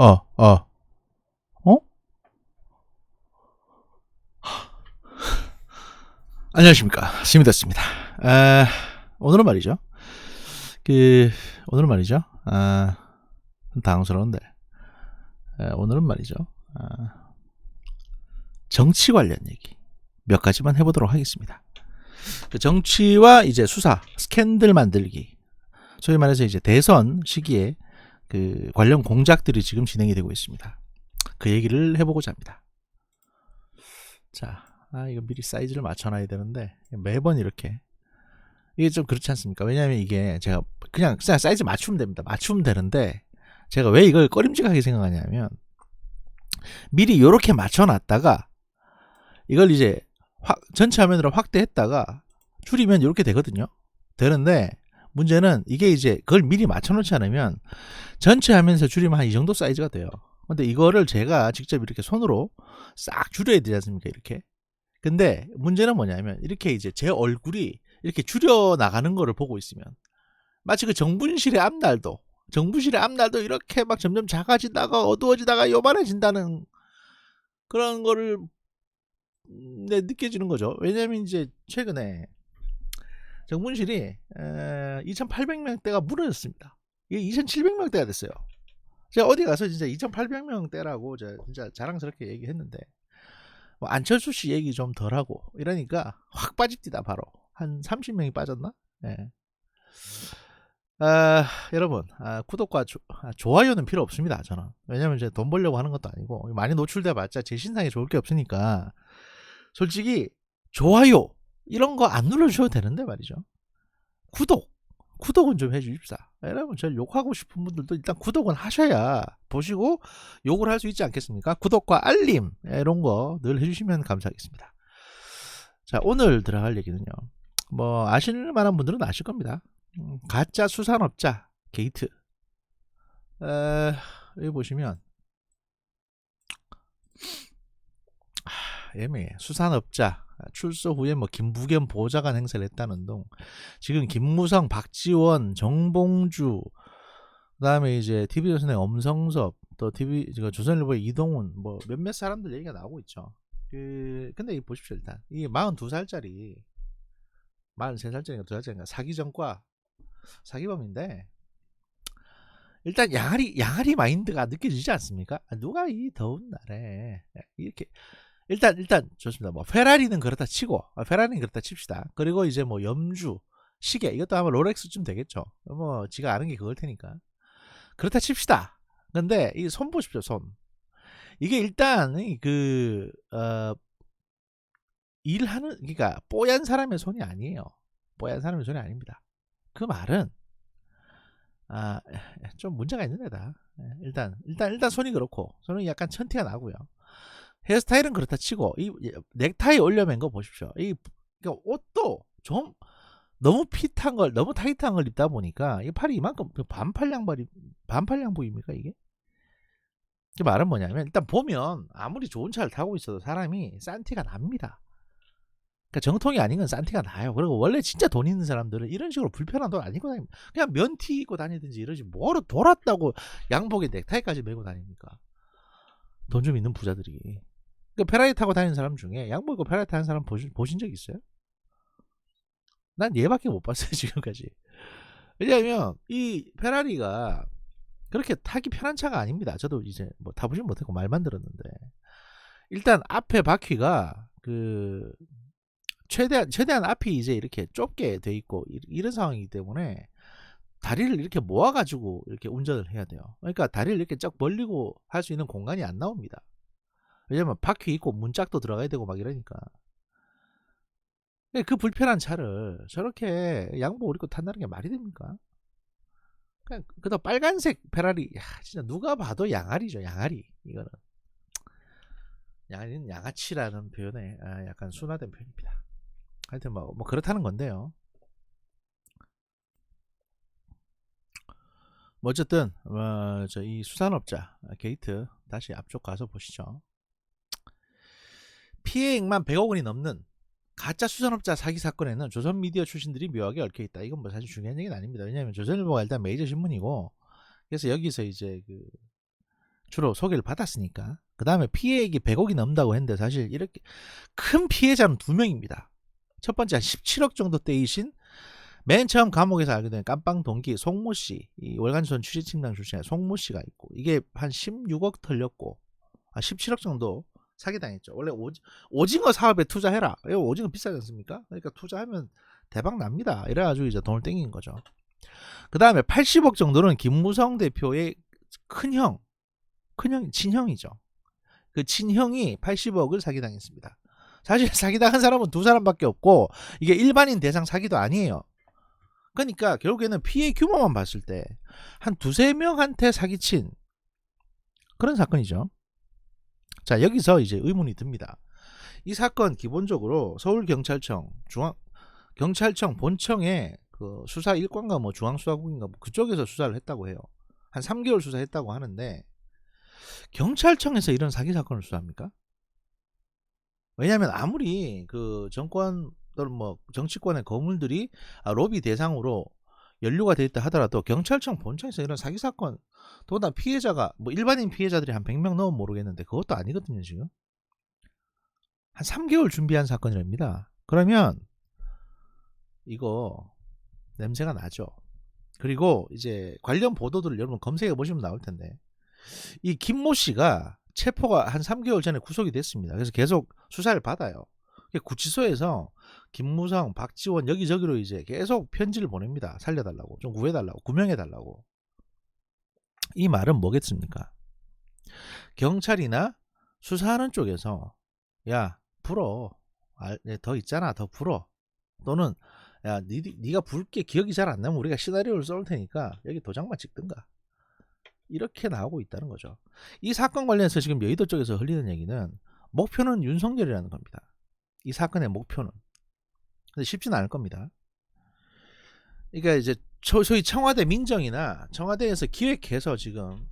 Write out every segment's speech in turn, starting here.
어? 안녕하십니까. 시민됐습니다. 아, 오늘은 말이죠. 그, 오늘은 말이죠. 좀 당황스러운데. 오늘은 말이죠. 정치 관련 얘기 몇 가지만 해보도록 하겠습니다. 그 정치와 이제 수사, 스캔들 만들기. 소위 말해서 이제 대선 시기에 그 관련 공작들이 지금 진행이 되고 있습니다. 그 얘기를 해보고자 합니다. 자, 이거 미리 사이즈를 맞춰놔야 되는데 매번 이렇게 이게 좀 그렇지 않습니까? 왜냐하면 이게 제가 그냥 사이즈 맞추면 됩니다. 맞추면 되는데 제가 왜 이걸 꺼림직하게 생각하냐면 미리 이렇게 맞춰놨다가 이걸 이제 전체 화면으로 확대했다가 줄이면 이렇게 되거든요. 되는데 문제는 이게 이제 그걸 미리 맞춰놓지 않으면 전체 화면에서 줄이면 한 이 정도 사이즈가 돼요. 근데 이거를 제가 직접 이렇게 손으로 싹 줄여야 되지 않습니까? 이렇게. 근데 문제는 뭐냐면 이렇게 이제 제 얼굴이 이렇게 줄여 나가는 거를 보고 있으면 마치 그 정분실의 앞날도 이렇게 막 점점 작아지다가 어두워지다가 요만해진다는 그런 거를 느껴지는 거죠. 왜냐면 이제 최근에 정분실이 2,800명대가 무너졌습니다. 이게 2,700명대가 됐어요. 제가 어디 가서 진짜 2,800명대라고 진짜 자랑스럽게 얘기했는데 뭐 안철수 씨 얘기 좀 덜하고 이러니까 확 빠집니다. 바로 한 30명이 빠졌나? 네. 여러분 구독과 좋아요는 필요 없습니다. 저는 왜냐면 이제 돈 벌려고 하는 것도 아니고 많이 노출돼봤자 제 신상에 좋을 게 없으니까 솔직히 좋아요 이런 거 안 눌러주셔도 되는데 말이죠. 구독은 좀 해주십사. 여러분 저를 욕하고 싶은 분들도 일단 구독은 하셔야 보시고 욕을 할 수 있지 않겠습니까? 구독과 알림 이런 거 늘 해주시면 감사하겠습니다. 자, 오늘 들어갈 얘기는요. 뭐 아실 만한 분들은 아실 겁니다. 가짜 수산업자 게이트. 여기 보시면 애매해. 수산업자 출소 후에 뭐 김부겸 보좌관 행세를 했다는 둥. 지금 김무성, 박지원, 정봉주, 그다음에 이제 TV조선의 엄성섭, 또 조선일보의 이동훈, 뭐 몇몇 사람들 얘기가 나오고 있죠. 근데 이 보십시오. 일단 이 42살짜리 43살짜리인가 2살짜리인가 사기 전과 사기범인데 일단 양아리 마인드가 느껴지지 않습니까? 누가 이 더운 날에 이렇게 일단 좋습니다. 뭐 페라리는 그렇다 치고 페라리는 그렇다 칩시다. 그리고 이제 뭐 염주, 시계 이것도 아마 롤렉스쯤 되겠죠. 뭐 지가 아는 게 그걸 테니까 그렇다 칩시다. 근데 이 손 보십시오. 손 이게 일단 일하는 그러니까 뽀얀 사람의 손이 아니에요. 뽀얀 사람의 손이 아닙니다. 그 말은 좀 문제가 있는 애다. 일단 손이 그렇고 손이 약간 천티가 나고요. 헤어스타일은 그렇다 치고 이 넥타이 올려맨 거 보십시오. 그러니까 옷도 좀 너무 핏한 걸 너무 타이트한 걸 입다 보니까 이 팔이 이만큼 반팔 양복입니까 이게? 그 말은 뭐냐면 일단 보면 아무리 좋은 차를 타고 있어도 사람이 싼티가 납니다. 그러니까 정통이 아닌 건 싼티가 나요. 그리고 원래 진짜 돈 있는 사람들은 이런 식으로 불편한 돈 안 입고 다닙니다. 그냥 면티 입고 다니든지 이러지 뭐로 돌았다고 양복에 넥타이까지 메고 다닙니까? 돈 좀 있는 부자들이. 그러니까 페라리 타고 다니는 사람 중에 양복 입고 페라리 타는 사람 보신 적 있어요? 난 얘밖에 못 봤어요 지금까지. 왜냐하면 이 페라리가 그렇게 타기 편한 차가 아닙니다. 저도 이제 뭐 타보진 못했고 말만 들었는데 일단 앞에 바퀴가 최대한 앞이 이제 이렇게 좁게 돼 있고 이런 상황이기 때문에 다리를 이렇게 모아가지고 이렇게 운전을 해야 돼요. 그러니까 다리를 이렇게 쫙 벌리고 할 수 있는 공간이 안 나옵니다. 왜냐면 바퀴 있고 문짝도 들어가야 되고 막 이러니까. 그 불편한 차를 저렇게 양복을 입고 탄다는 게 말이 됩니까? 그다 빨간색 페라리, 야, 진짜 누가 봐도 양아리죠, 양아리. 이거는 양아치라는 표현에 약간 순화된 표현입니다. 하여튼 뭐 그렇다는 건데요. 뭐 어쨌든 이 수산업자 게이트 다시 앞쪽 가서 보시죠. 피해액만 100억 원이 넘는 가짜 수산업자 사기 사건에는 조선미디어 출신들이 묘하게 얽혀있다. 이건 뭐 사실 중요한 얘기는 아닙니다. 왜냐하면 조선일보가 일단 메이저 신문이고 그래서 여기서 이제 주로 소개를 받았으니까. 그 다음에 피해액이 100억이 넘는다고 했는데 사실 이렇게 큰 피해자는 2명입니다. 첫 번째 한 17억 정도 떼이신 맨 처음 감옥에서 알게 된 깜빵 동기 송모 씨, 이 월간조선 취재팀장 출신의 송모 씨가 있고, 이게 한 16억 털렸고 17억 정도 사기당했죠. 원래 오징어 사업에 투자해라. 오징어 비싸지 않습니까? 그러니까 투자하면 대박 납니다. 이래가지고 이제 돈을 땡긴 거죠. 그 다음에 80억 정도는 김무성 대표의 친형이죠. 그 친형이 80억을 사기당했습니다. 사실 사기당한 사람은 2사람밖에 없고, 이게 일반인 대상 사기도 아니에요. 그러니까 결국에는 피해 규모만 봤을 때 한 2~3명한테 사기친 그런 사건이죠. 자, 여기서 이제 의문이 듭니다. 이 사건 기본적으로 서울경찰청 경찰청 본청에 그 수사 일관가 뭐 중앙수사국인가 뭐 그쪽에서 수사를 했다고 해요. 한 3개월 수사했다고 하는데, 경찰청에서 이런 사기 사건을 수사합니까? 왜냐하면 아무리 그 정권 또는 뭐 정치권의 거물들이 로비 대상으로 연루가 돼 있다 하더라도 경찰청 본청에서 이런 사기 사건, 더구나 피해자가 뭐 일반인 피해자들이 한 100명 넘으면 모르겠는데 그것도 아니거든요. 지금 한 3개월 준비한 사건이랍니다. 그러면 이거 냄새가 나죠. 그리고 이제 관련 보도들을 여러분 검색해 보시면 나올 텐데, 이 김모 씨가 체포가 한 3개월 전에 구속이 됐습니다. 그래서 계속 수사를 받아요. 구치소에서 김무성, 박지원 여기저기로 이제 계속 편지를 보냅니다. 살려달라고, 좀 구해달라고, 구명해달라고. 이 말은 뭐겠습니까? 경찰이나 수사하는 쪽에서 야 불어, 더 있잖아, 더 불어, 또는 야 네가 붉게 기억이 잘 안 나면 우리가 시나리오를 써올 테니까 여기 도장만 찍든가, 이렇게 나오고 있다는 거죠. 이 사건 관련해서 지금 여의도 쪽에서 흘리는 얘기는 목표는 윤석열이라는 겁니다. 이 사건의 목표는. 근데 쉽지는 않을 겁니다. 그러니까 이제 소위 청와대 민정이나 청와대에서 기획해서 지금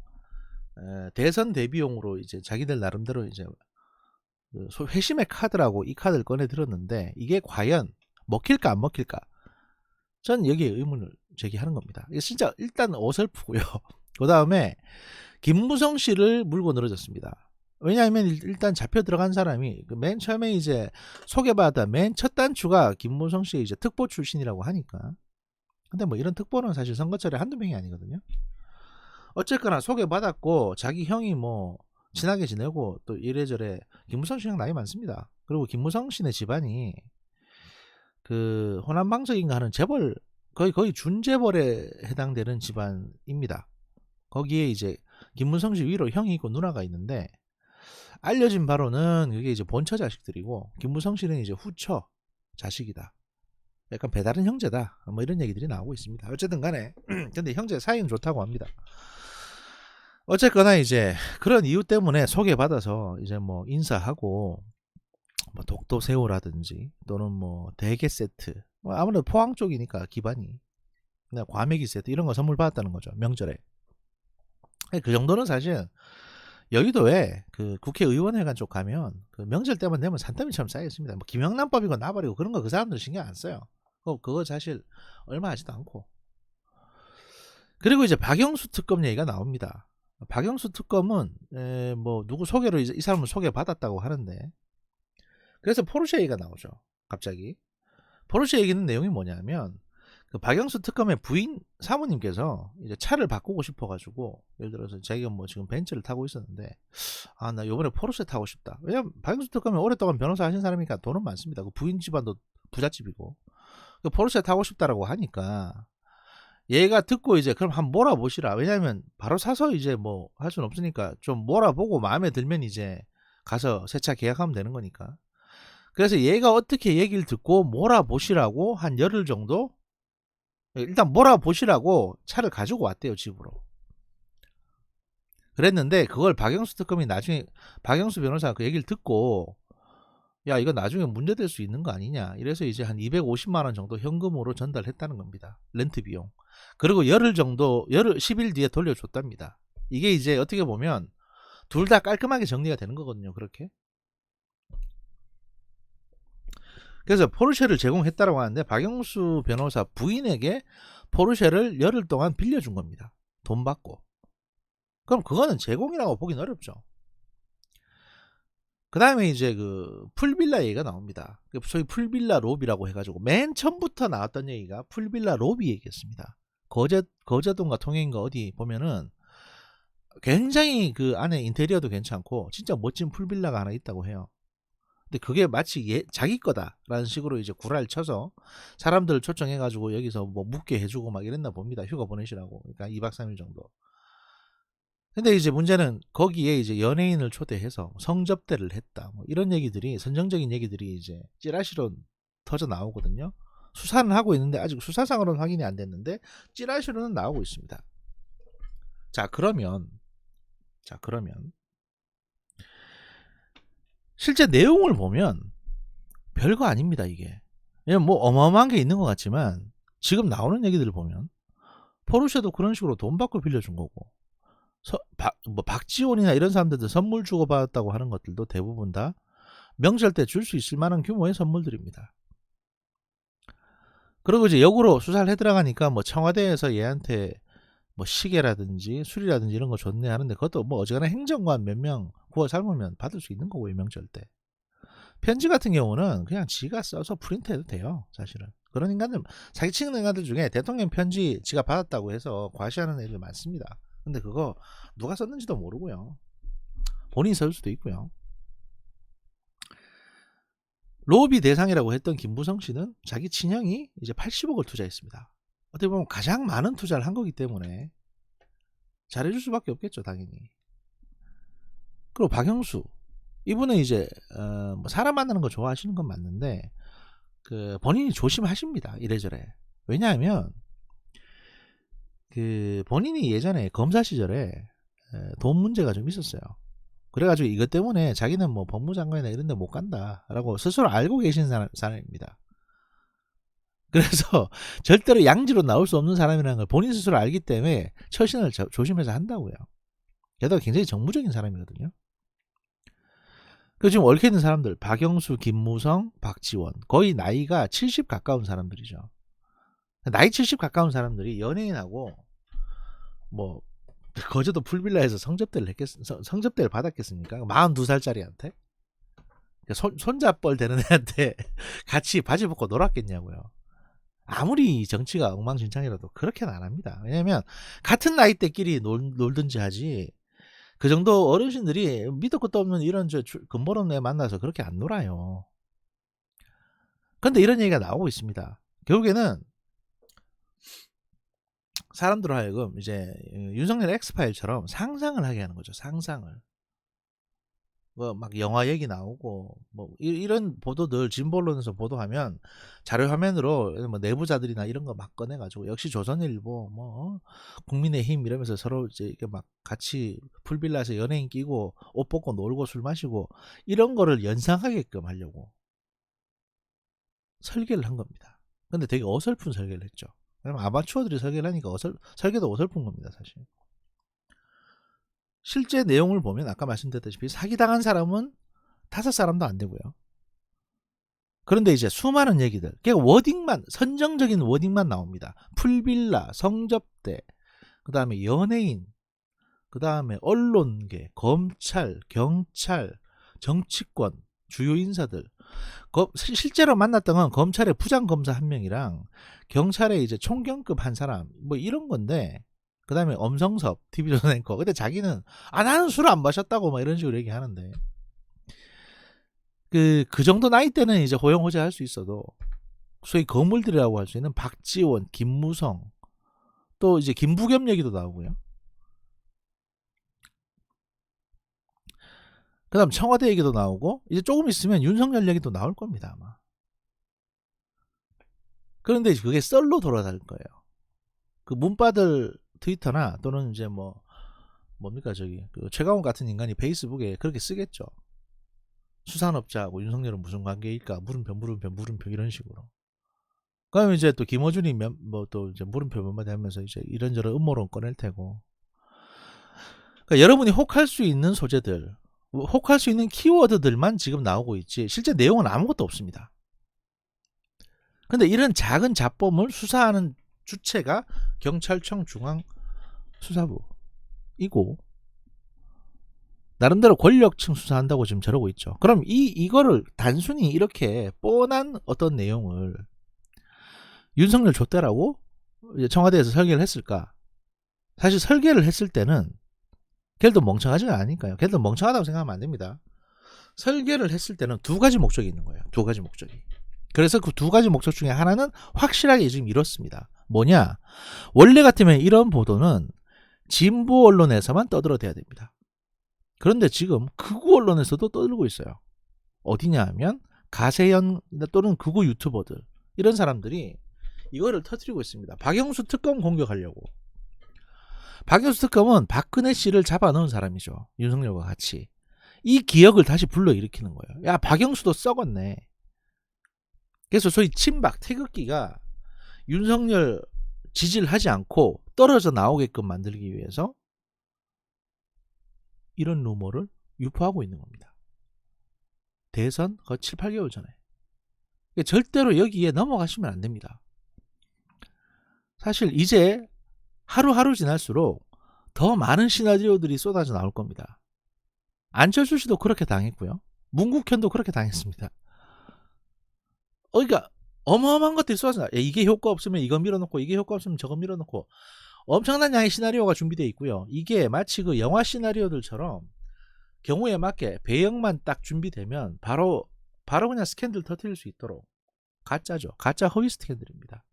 대선 대비용으로 이제 자기들 나름대로 이제 회심의 카드라고 이 카드를 꺼내 들었는데, 이게 과연 먹힐까 안 먹힐까? 전 여기에 의문을 제기하는 겁니다. 이게 진짜 일단 어설프고요. 그 다음에 김무성 씨를 물고 늘어졌습니다. 왜냐하면 일단 잡혀 들어간 사람이 맨 처음에 이제 소개받아 맨 첫 단추가 김무성 씨 이제 특보 출신이라고 하니까. 근데 뭐 이런 특보는 사실 선거철에 한두 명이 아니거든요. 어쨌거나 소개받았고 자기 형이 뭐 친하게 지내고 또 이래저래, 김무성 씨랑 나이 많습니다. 그리고 김무성 씨네 집안이 그 호남방석인가 하는 재벌, 거의 준재벌에 해당되는 집안입니다. 거기에 이제 김무성 씨 위로 형이 있고 누나가 있는데, 알려진 바로는 그게 이제 본처 자식들이고 김무성 씨는 이제 후처 자식이다. 약간 배다른 형제다. 뭐 이런 얘기들이 나오고 있습니다. 어쨌든 간에 근데 형제 사이는 좋다고 합니다. 어쨌거나 이제 그런 이유 때문에 소개받아서 이제 뭐 인사하고 뭐 독도새우라든지 또는 뭐 대게 세트, 뭐 아무래도 포항 쪽이니까 기반이 그냥 과메기 세트 이런 거 선물 받았다는 거죠. 명절에. 그 정도는 사실 여의도에 그 국회의원회관 쪽 가면 그 명절 때만 되면 산더미처럼 쌓여 있습니다. 뭐 김영란법이고 나발이고 그런 거 그 사람들 신경 안 써요. 그거 사실 얼마 하지도 않고. 그리고 이제 박영수 특검 얘기가 나옵니다. 박영수 특검은 뭐 누구 소개로 이제 이 사람은 소개받았다고 하는데, 그래서 포르쉐 얘기가 나오죠. 갑자기 포르쉐 얘기는 내용이 뭐냐면, 그 박영수 특검의 부인 사모님께서 이제 차를 바꾸고 싶어가지고, 예를 들어서 자기가 뭐 지금 벤츠를 타고 있었는데, 나 요번에 포르쉐 타고 싶다. 왜냐면 박영수 특검이 오랫동안 변호사 하신 사람이니까 돈은 많습니다. 그 부인 집안도 부잣집이고, 그 포르쉐 타고 싶다라고 하니까 얘가 듣고 이제 그럼 한번 몰아보시라. 왜냐면 바로 사서 이제 뭐 할 수는 없으니까 좀 몰아보고 마음에 들면 이제 가서 새 차 계약하면 되는 거니까. 그래서 얘가 어떻게 얘기를 듣고 몰아보시라고 한 열흘 정도 일단 몰아보시라고 차를 가지고 왔대요, 집으로. 그랬는데 그걸 박영수 특검이 나중에, 박영수 변호사가 그 얘기를 듣고 야 이거 나중에 문제될 수 있는 거 아니냐, 이래서 이제 한 250만 원 정도 현금으로 전달했다는 겁니다. 렌트 비용. 그리고 열흘 10일 뒤에 돌려줬답니다. 이게 이제 어떻게 보면 둘 다 깔끔하게 정리가 되는 거거든요. 그렇게. 그래서 포르쉐를 제공했다라고 하는데, 박영수 변호사 부인에게 포르쉐를 열흘 동안 빌려준 겁니다. 돈 받고. 그럼 그거는 제공이라고 보긴 어렵죠. 그 다음에 이제 그 풀빌라 얘기가 나옵니다. 소위 풀빌라 로비라고 해가지고 맨 처음부터 나왔던 얘기가 풀빌라 로비 얘기였습니다. 거제도인가 통영인가 어디 보면은 굉장히 그 안에 인테리어도 괜찮고 진짜 멋진 풀빌라가 하나 있다고 해요. 근데 그게 마치 자기 거다라는 식으로 이제 구라를 쳐서 사람들을 초청해가지고 여기서 뭐 묵게 해주고 막 이랬나 봅니다. 휴가 보내시라고. 그러니까 2박 3일 정도. 근데 이제 문제는 거기에 이제 연예인을 초대해서 성접대를 했다. 뭐 이런 얘기들이, 선정적인 얘기들이 이제 찌라시로 터져 나오거든요. 수사는 하고 있는데 아직 수사상으로는 확인이 안 됐는데 찌라시로는 나오고 있습니다. 자, 그러면 실제 내용을 보면 별거 아닙니다, 이게. 뭐 어마어마한 게 있는 것 같지만 지금 나오는 얘기들을 보면 포르쉐도 그런 식으로 돈 받고 빌려준 거고, 뭐 박지원이나 이런 사람들도 선물 주고받았다고 하는 것들도 대부분 다 명절 때 줄 수 있을 만한 규모의 선물들입니다. 그리고 이제 역으로 수사를 해 들어가니까 뭐 청와대에서 얘한테 뭐 시계라든지 술이라든지 이런 거 줬네 하는데 그것도 뭐 어지간한 행정관 몇 명 구워 삶으면 받을 수 있는 거고요, 명절 때. 편지 같은 경우는 그냥 지가 써서 프린트해도 돼요, 사실은. 그런 인간들, 사기치는 인간들 중에 대통령 편지 지가 받았다고 해서 과시하는 애들 많습니다. 근데 그거 누가 썼는지도 모르고요. 본인이 쓸 수도 있고요. 로비 대상이라고 했던 김부성 씨는 자기 친형이 이제 80억을 투자했습니다. 어떻게 보면 가장 많은 투자를 한 거기 때문에 잘해줄 수밖에 없겠죠, 당연히. 그리고 박영수, 이분은 이제 뭐 사람 만나는 거 좋아하시는 건 맞는데 그 본인이 조심하십니다, 이래저래. 왜냐하면 그 본인이 예전에 검사 시절에 돈 문제가 좀 있었어요. 그래가지고 이것 때문에 자기는 뭐 법무장관이나 이런 데 못 간다라고 스스로 알고 계신 사람입니다. 그래서 절대로 양지로 나올 수 없는 사람이라는 걸 본인 스스로 알기 때문에 처신을 조심해서 한다고요. 게다가 굉장히 정무적인 사람이거든요. 그 지금 얽혀 있는 사람들, 박영수, 김무성, 박지원, 거의 나이가 70 가까운 사람들이죠. 나이 70 가까운 사람들이 연예인하고 뭐 거제도 풀빌라에서 성접대를 받았겠습니까? 42살짜리한테? 손잡벌 되는 애한테 같이 바지 벗고 놀았겠냐고요. 아무리 정치가 엉망진창이라도 그렇게는 안 합니다. 왜냐면 같은 나이대끼리 놀든지 하지, 그 정도 어르신들이 밑도 끝도 없는 이런 근본 없는 애 만나서 그렇게 안 놀아요. 근데 이런 얘기가 나오고 있습니다. 결국에는 사람들로 하여금 이제 윤석열 엑스파일처럼 상상을 하게 하는 거죠. 상상을. 뭐 막 영화 얘기 나오고 뭐 이런 보도들 진보 언론에서 보도하면 자료 화면으로 뭐 내부자들이나 이런 거 막 꺼내가지고 역시 조선일보 뭐 국민의힘 이러면서 서로 이제 이렇게 막 같이 풀빌라에서 연예인 끼고 옷 벗고 놀고 술 마시고 이런 거를 연상하게끔 하려고 설계를 한 겁니다. 근데 되게 어설픈 설계를 했죠. 왜냐면 아마추어들이 설계를 하니까 설계도 어설픈 겁니다, 사실. 실제 내용을 보면 아까 말씀드렸다시피 사기당한 사람은 5사람도 안 되고요. 그런데 이제 수많은 얘기들, 그러니까 워딩만, 선정적인 워딩만 나옵니다. 풀빌라, 성접대, 그 다음에 연예인, 그 다음에 언론계, 검찰, 경찰, 정치권, 주요 인사들. 실제로 만났던 건 검찰의 부장검사 한 명이랑 경찰의 이제 총경급 한 사람, 뭐 이런 건데, 그 다음에 엄성섭, TV조선 앵커. 근데 자기는, 나는 술 안 마셨다고 막 이런 식으로 얘기하는데, 그 정도 나이 때는 이제 호영호재 할 수 있어도, 소위 거물들이라고 할 수 있는 박지원, 김무성, 또 이제 김부겸 얘기도 나오고요. 그 다음 청와대 얘기도 나오고, 이제 조금 있으면 윤석열 얘기도 나올 겁니다, 아마. 그런데 그게 썰로 돌아다닐 거예요. 그 문바들 트위터나 또는 이제 뭡니까 그 최강욱 같은 인간이 페이스북에 그렇게 쓰겠죠. 수산업자하고 윤석열은 무슨 관계일까? 물음표 이런 식으로. 그러면 이제 또 김어준이 또 이제 물음표 몇 마디 하면서 이제 이런저런 음모론 꺼낼 테고. 그러니까 여러분이 혹할 수 있는 소재들, 혹할 수 있는 키워드들만 지금 나오고 있지 실제 내용은 아무것도 없습니다. 근데 이런 작은 잡범을 수사하는 주체가 경찰청 중앙수사부이고, 나름대로 권력층 수사한다고 지금 저러고 있죠. 그럼 이거를 단순히 이렇게 뻔한 어떤 내용을 윤석열 줬대라고 이제 청와대에서 설계를 했을까? 사실 설계를 했을 때는 걔들도 멍청하지는 않으니까요. 걔들도 멍청하다고 생각하면 안 됩니다. 설계를 했을 때는 두 가지 목적이 있는 거예요. 두 가지 목적이. 그래서 그 두 가지 목적 중에 하나는 확실하게 지금 이렇습니다. 뭐냐? 원래 같으면 이런 보도는 진보 언론에서만 떠들어대야 됩니다. 그런데 지금 극우 언론에서도 떠들고 있어요. 어디냐 하면 가세연 또는 극우 유튜버들 이런 사람들이 이거를 터뜨리고 있습니다. 박영수 특검 공격하려고. 박영수 특검은 박근혜 씨를 잡아넣은 사람이죠. 윤석열과 같이. 이 기억을 다시 불러일으키는 거예요. 야, 박영수도 썩었네. 그래서 소위 친박 태극기가 윤석열 지지를 하지 않고 떨어져 나오게끔 만들기 위해서 이런 루머를 유포하고 있는 겁니다. 대선 거의 7, 8개월 전에. 절대로 여기에 넘어가시면 안 됩니다. 사실 이제 하루하루 지날수록 더 많은 시나리오들이 쏟아져 나올 겁니다. 안철수 씨도 그렇게 당했고요. 문국현도 그렇게 당했습니다. 그러니까 어마어마한 것들이 쏟아져 나와요. 이게 효과 없으면 이거 밀어넣고 이게 효과 없으면 저거 밀어넣고 엄청난 양의 시나리오가 준비되어 있고요. 이게 마치 그 영화 시나리오들처럼 경우에 맞게 배역만 딱 준비되면 바로 그냥 스캔들 터뜨릴 수 있도록 가짜죠. 가짜 허위 스캔들입니다.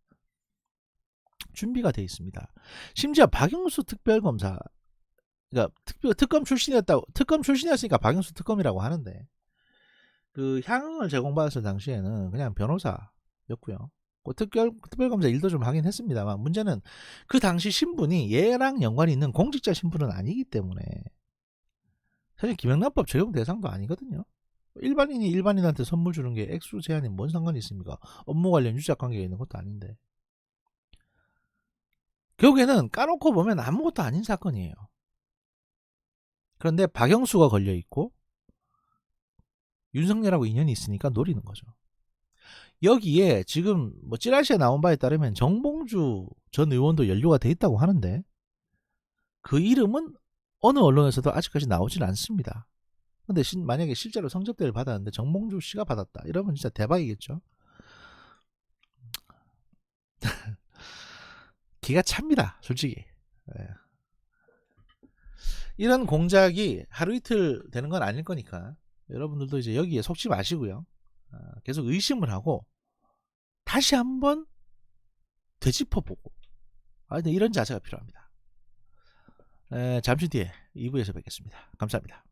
준비가 되어 있습니다. 심지어 박영수 특별검사, 그러니까 특검 출신이었으니까 박영수 특검이라고 하는데 그 향응을 제공받았을 당시에는 그냥 변호사였고요. 그 특별검사 일도 좀 하긴 했습니다만 문제는 그 당시 신분이 얘랑 연관이 있는 공직자 신분은 아니기 때문에 사실 김영란법 적용 대상도 아니거든요. 일반인이 일반인한테 선물 주는 게 액수 제한이 뭔 상관이 있습니까? 업무 관련 유착 관계가 있는 것도 아닌데. 결국에는 까놓고 보면 아무것도 아닌 사건이에요. 그런데 박영수가 걸려있고 윤석열하고 인연이 있으니까 노리는 거죠. 여기에 지금 뭐 찌라시에 나온 바에 따르면 정봉주 전 의원도 연루가 돼 있다고 하는데 그 이름은 어느 언론에서도 아직까지 나오진 않습니다. 근데 만약에 실제로 성접대를 받았는데 정봉주 씨가 받았다 이러면 진짜 대박이겠죠. 기가 찹니다 솔직히. 네. 이런 공작이 하루 이틀 되는 건 아닐 거니까 여러분들도 이제 여기에 속지 마시고요. 계속 의심을 하고 다시 한번 되짚어보고 이런 자세가 필요합니다. 잠시 뒤에 2부에서 뵙겠습니다. 감사합니다.